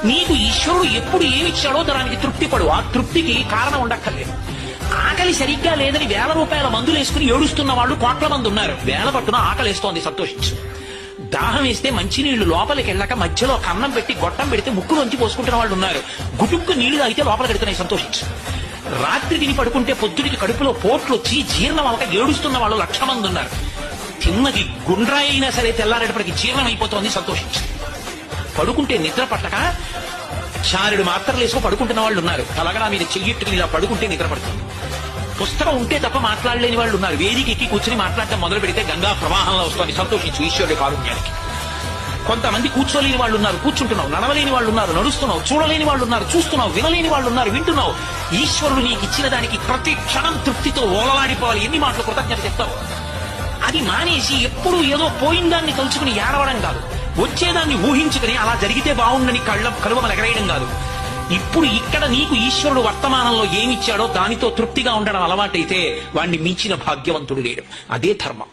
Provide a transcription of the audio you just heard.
నీకు ఈశ్వరుడు ఎప్పుడు ఏమిచ్చాడో దానికి తృప్తి పడు. ఆ తృప్తికి కారణం ఉండక్కర్లేదు. ఆకలి సరిగ్గా లేదని 1000 రూపాయల మందులు వేసుకుని ఏడుస్తున్న వాళ్ళు కోట్ల మంది ఉన్నారు. వేల పట్టున ఆకలిస్తోంది, సంతోషించు. దాహం వేస్తే మంచినీళ్లు లోపలికి వెళ్ళక మధ్యలో కన్నం పెట్టి గొట్టం పెడితే ముక్కులోంచి పోసుకుంటున్న వాళ్ళు ఉన్నారు. గుటుక్కు నీళ్లు తాగితే లోపలికి వెళ్తున్నాయి, సంతోషించు. రాత్రి తిని పడుకుంటే పొద్దుడికి కడుపులో పోట్లు వచ్చి జీర్ణం అవక ఏడుస్తున్న వాళ్ళు 1,00,000 మంది ఉన్నారు. తిన్నది గుండ్రాయి అయినా సరే తెల్లారేటప్పటికి జీర్ణం అయిపోతోంది, సంతోషించు. పడుకుంటే నిద్ర పట్టక చారుడు మాత్రలు వేసుకు పడుకుంటున్న వాళ్ళు ఉన్నారు. తలగడా మీద చెయ్యట్టుకుని ఇలా పడుకుంటే నిద్ర పడుతుంది. పుస్తకం ఉంటే తప్ప మాట్లాడలేని వాళ్ళు ఉన్నారు. వేదిక ఎక్కి కూర్చుని మాట్లాడటం మొదలు పెడితే గంగా ప్రవాహంలో వస్తుంది, సంతోషించు ఈశ్వరుడి కారుణ్యానికి. కొంతమంది కూర్చోలేని వాళ్ళు ఉన్నారు, కూర్చుంటున్నావు. నడవలేని వాళ్ళు ఉన్నారు, నడుస్తున్నావు. చూడలేని వాళ్ళు ఉన్నారు, చూస్తున్నావు. వినలేని వాళ్ళు ఉన్నారు, వింటున్నావు. ఈశ్వరుడు నీకు ఇచ్చిన దానికి ప్రతి క్షణం తృప్తితో ఓలలాడిపోవాలి. ఎన్ని మాటలు కృతజ్ఞత చెప్తావు. అది మానేసి ఎప్పుడు ఏదో పోయిందాన్ని తలుచుకుని ఏడవడం కాదు, వచ్చేదాన్ని ఊహించుకుని అలా జరిగితే బాగుండని కలువమలు ఎగరేయడం కాదు. ఇప్పుడు ఇక్కడ నీకు ఈశ్వరుడు వర్తమానంలో ఏమిచ్చాడో దానితో తృప్తిగా ఉండడం అలవాటైతే వాణ్ణి మించిన భాగ్యవంతుడు లేడు. అదే ధర్మం.